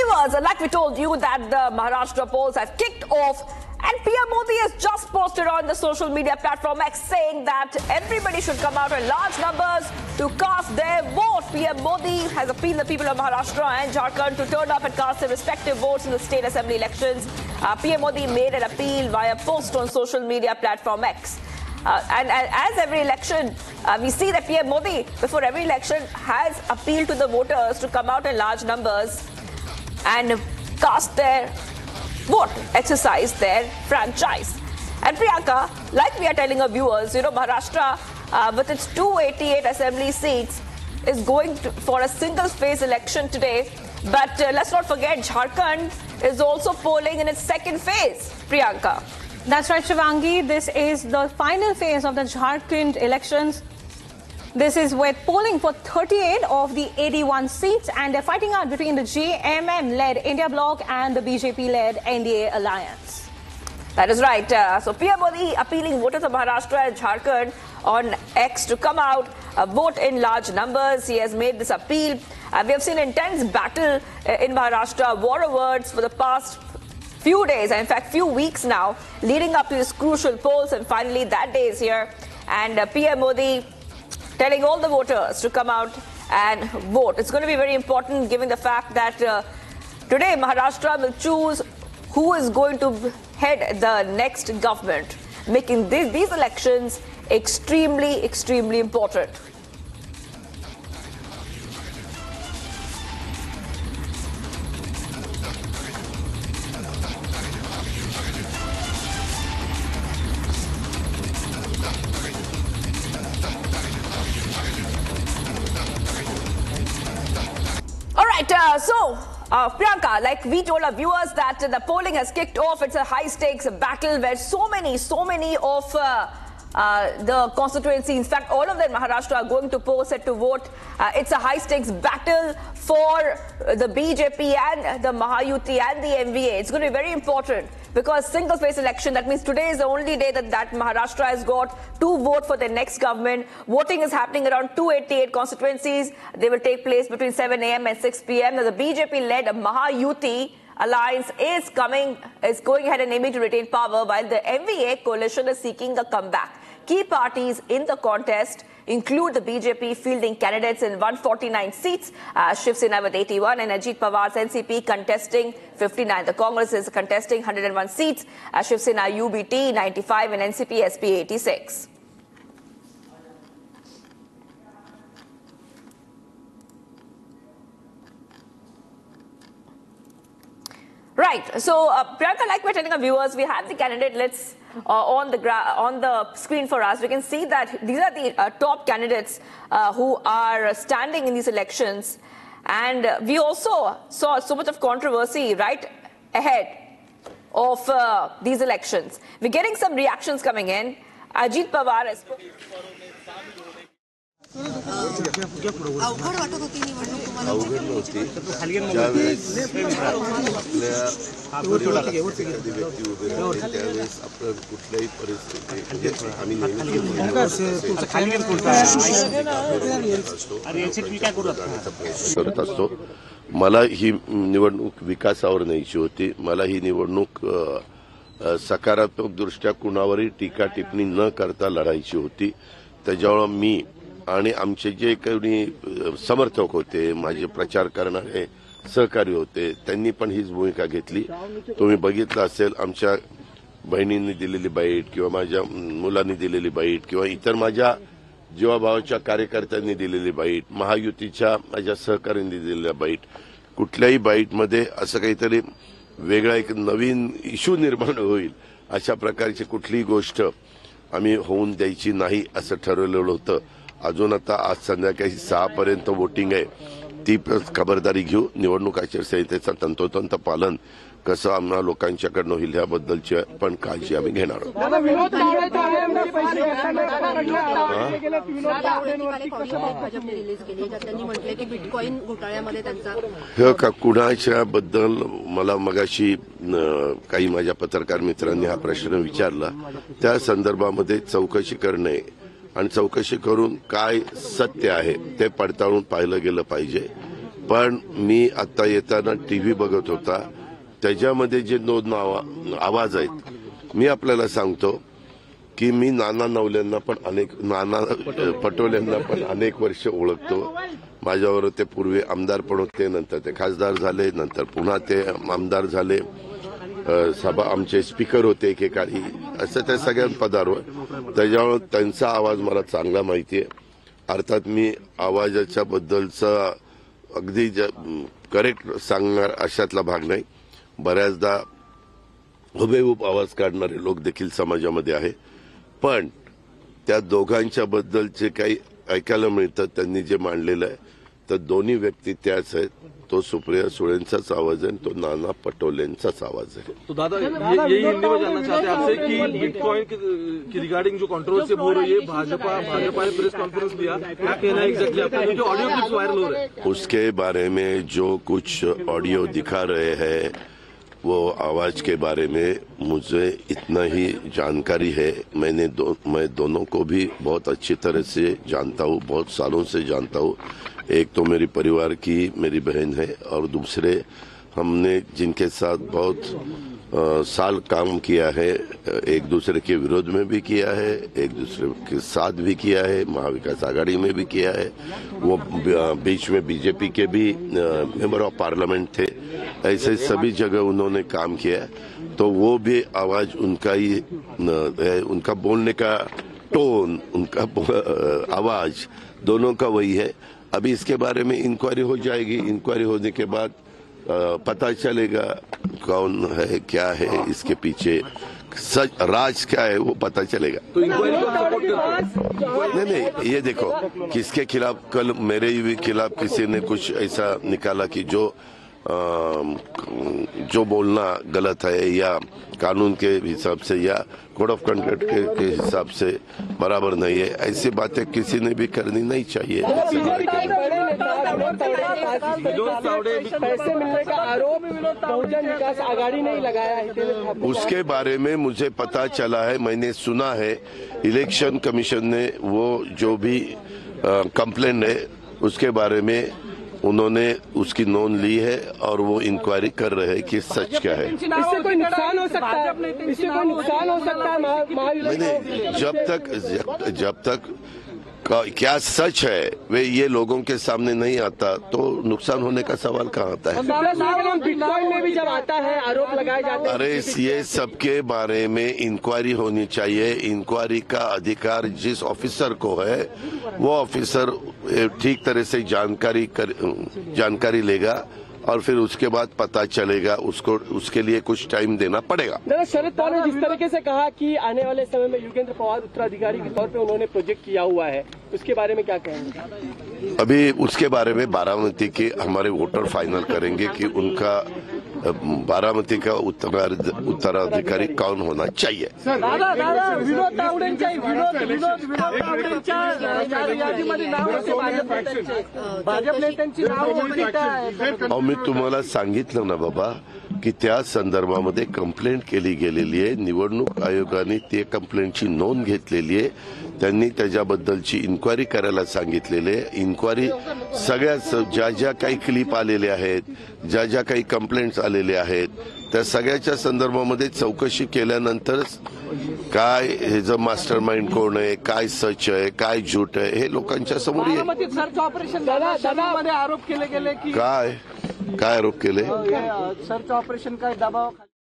viewers, like we told you that the Maharashtra polls have kicked off, and PM Modi has just posted on the social media platform X saying that everybody should come out in large numbers to cast their vote. PM Modi has appealed the people of Maharashtra and Jharkhand to turn up and cast their respective votes in the state assembly elections. PM Modi made an appeal via post on social media platform X. And as every election, we see that PM Modi, before every election, has appealed to the voters to come out in large numbers and cast their vote, exercise their franchise. And Priyanka, like we are telling our viewers, Maharashtra, with its 288 assembly seats, is going for a single-phase election today. But let's not forget, Jharkhand is also polling in its second phase, Priyanka. That's right, Shivangi. This is the final phase of the Jharkhand elections. This is with polling for 38 of the 81 seats, and they're fighting out between the JMM-led India Bloc and the BJP-led NDA alliance. That is right. So PM Modi appealing voters of Maharashtra and Jharkhand on X to come out, vote in large numbers. He has made this appeal. We have seen intense battle in Maharashtra, war of words for the past few days, in fact few weeks now, leading up to this crucial polls, and finally that day is here. And PM Modi telling all the voters to come out and vote. It's going to be very important given the fact that today Maharashtra will choose who is going to head the next government, making these elections extremely, extremely important. Priyanka, like we told our viewers that the polling has kicked off. It's a high-stakes battle where so many of the constituencies, in fact, all of them in Maharashtra are going to poll set to vote. It's a high-stakes battle for the BJP and the Mahayuti and the MVA. It's going to be very important because single-phase election, that means today is the only day that Maharashtra has got to vote for the next government. Voting is happening around 288 constituencies. They will take place between 7 a.m. and 6 p.m. Now, the BJP-led Mahayuti alliance is going ahead and aiming to retain power, while the MVA coalition is seeking a comeback. Key parties in the contest include the BJP fielding candidates in 149 seats, Shiv Sena with 81 and Ajit Pawar's NCP contesting 59. The Congress is contesting 101 seats, Shiv Sena UBT 95 and NCP SP 86. Right. So, Priyanka, like we're telling our viewers, we have the candidate lists on the screen for us. We can see that these are the top candidates who are standing in these elections. And we also saw so much of controversy right ahead of these elections. We're getting some reactions coming in. Ajit Pawar has... अवघड वाटत होती निवडणूक तुम्हाला? अवघड नव्हती. ज्यावेळेस आपल्या एखादी व्यक्ती उभी राहते त्यावेळेस आपण कुठल्याही परिस्थितीत आम्ही करत असतो. मला ही निवडणूक विकासावर न्यायची होती. मला ही निवडणूक सकारात्मक दृष्ट्या कुणावरही टीका टिप्पणी न करता लढायची होती. त्याच्यामुळे मी आणि आमचे जे काही समर्थक होते, माझे प्रचार करणारे सहकारी होते, त्यांनी पण हीच भूमिका घेतली. तुम्ही बघितलं असेल आमच्या बहिणींनी दिलेली बाईट किंवा माझ्या मुलांनी दिलेली बाईट किंवा इतर माझ्या जीवाभावाच्या कार्यकर्त्यांनी दिलेली बाईट, महायुतीच्या माझ्या सहकाऱ्यांनी दिलेल्या बाईट, कुठल्याही बाईटमध्ये असं काहीतरी वेगळा एक नवीन इश्यू निर्माण होईल अशा प्रकारची कुठलीही गोष्ट आम्ही होऊन द्यायची नाही असं ठरवलेलं होतं. अजून आता आज संध्याकाळी 6 पर्यंत वोटिंग आहे. ती खबरदारी घेऊ. निवडणूक आचारसंहितेचं तंतोतंत पालन कसं आम्हाला लोकांच्याकडनं होईल याबद्दलची पण काळजी आम्ही घेणार आहोत. हे का कुणाच्या बद्दल मला मगाशी काही माझ्या पत्रकार मित्रांनी हा प्रश्न विचारला. त्या संदर्भामध्ये चौकशी करणे आणि चौकशी करून काय सत्य आहे ते पडताळून पाहिलं गेलं पाहिजे. पण मी आता येताना टीव्ही बघत होता, त्याच्यामध्ये जे दोन आवाज आहेत, मी आपल्याला सांगतो की मी नाना नवल्यांना पण नाना पटोलेंना पण अनेक वर्ष ओळखतो. माझ्यावर ते पूर्वी आमदार पण होते, नंतर ते खासदार झाले, नंतर पुन्हा ते आमदार झाले, सभा आमचे स्पीकर होते एकेकाळी, असं त्या सगळ्या पदावर. त्याच्यामुळे त्यांचा आवाज मला चांगला माहिती आहे. अर्थात मी आवाजाच्या बद्दलचा अगदी करेक्ट सांगणार अशातला भाग नाही. बऱ्याचदा हुबेहूब आवाज काढणारे लोक देखील समाजामध्ये आहे, पण त्या दोघांच्या बद्दलचे काही ऐकायला मिळतं. त्यांनी जे मांडलेलं आहे तर दोन्ही व्यक्ती त्याच आहेत. तो सुप्रिया सुळेंचाच आवाज आहे, तो नाना पटोलेंचाच आवाज आहे. तो दादा यही हिंदी में जानना चाहते हैं आपसे कि बिटकॉइन की रिगार्डिंग जो कंट्रोवर्सी हो रही है, भाजपा ने प्रेस कॉन्फ्रेंस लिया, क्या कहना है एग्जैक्टली आपका? क्योंकि ऑडियो क्लिप्स वायरल हो रहे हैं, उसके बारे में जो कुछ ऑडियो दिखा रहे हैं वो आवाज के बारे में मुझे इतना ही जानकारी है. मैं दोनों को भी बहुत अच्छी तरह से जानता हूँ, बहुत सालों से जानता हूँ. एक तो मेरी परिवार की मेरी बहन है, और दूसरे हमने जिनके साथ बहुत साल काम किया है, एक दूसरे के विरोध में भी किया है, एक दूसरे के साथ भी किया है, महाविकास आघाड़ी में भी किया है. वो बीच में बीजेपी के भी मेंबर ऑफ पार्लियामेंट थे. ऐसे सभी जगह उन्होंने काम किया. तो वो भी आवाज उनका ही है, उनका बोलने का टोन, उनका आवाज दोनों का वही है. अभी इसके बारे में इंक्वायरी हो जाएगी. इंक्वायरी होने के बाद पता चलेगा कौन है, क्या है, इसके पीछे सच राज क्या है वो पता चलेगा. तो इंक्वायरी को सपोर्ट करते हैं? नहीं, ये देखो, किसके खिलाफ, कल मेरे भी खिलाफ किसी ने कुछ ऐसा निकाला कि जो बोलना गलत है या कानून के हिसाब से या कोड ऑफ कंडक्ट के हिसाब से बराबर नहीं है, ऐसी बातें किसी ने भी करनी नहीं चाहिए. पैसे मिलने का आरोप बहुजन विकास आघाड़ी ने लगाया है. उसके बारे में मुझे पता चला है, मैंने सुना है, इलेक्शन कमीशन ने वो जो भी कंप्लेंट है उसके बारे में उन्होंने उसकी नोंद ली है और वो इंक्वायरी कर रहे हैं कि सच क्या है. इससे कोई नुकसान हो सकता है? इससे कोई नुकसान हो सकता है महायुति? नहीं, जब तक क्या सच है वे ये लोगों के सामने नहीं आता तो नुकसान होने का सवाल कहाँ आता है. बिटकॉइन में भी जब आता है आरोप लगाए जाते हैं. अरे ये सबके बारे में इंक्वायरी होनी चाहिए. इंक्वायरी का अधिकार जिस ऑफिसर को है वो ऑफिसर ठीक तरह से जानकारी लेगा और फिर उसके बाद पता चलेगा. उसके लिए कुछ टाइम देना पड़ेगा. दादा, शरद पवार ने जिस तरीके से कहा कि आने वाले समय में योगेंद्र पवार उत्तराधिकारी के तौर पे उन्होंने प्रोजेक्ट किया हुआ है, उसके बारे में क्या कहेंगे? अभी उसके बारे में बारामती के हमारे वोटर फाइनल करेंगे कि उनका बारामती का उत्तराधिकारी कौन होना चाहिए. विनोद तावडेंच्या यादीमध्ये नाव होते भाजप नेत्यांची नाव होती. मी तुम्हाला सांगितलं ना बाबा की त्या संदर्भामध्ये कंप्लेंट केली गेलेली आहे. निवडणूक आयोगाने ते कंप्लेंटची नोंद घेतलेली आहे. त्यांनी त्याच्याबद्दलची इन्क्वायरी करायला सांगितलेली आहे. इन्क्वायरी सगळ्याच ज्या काही क्लिप आलेल्या आहेत, ज्या काही कंप्लेंट्स आलेले आहेत, त्या सगळ्याच्या संदर्भामध्ये चौकशी केल्यानंतरच काय हे जो मास्टर माइंड कोण आहे, काय सच आहे, काय झूट आहे, हे लोकांच्या समोर येईल. सर्च ऑपरेशन मध्ये आरोप केले गेले की काय आरोप केले? सर्च ऑपरेशन काय दबाव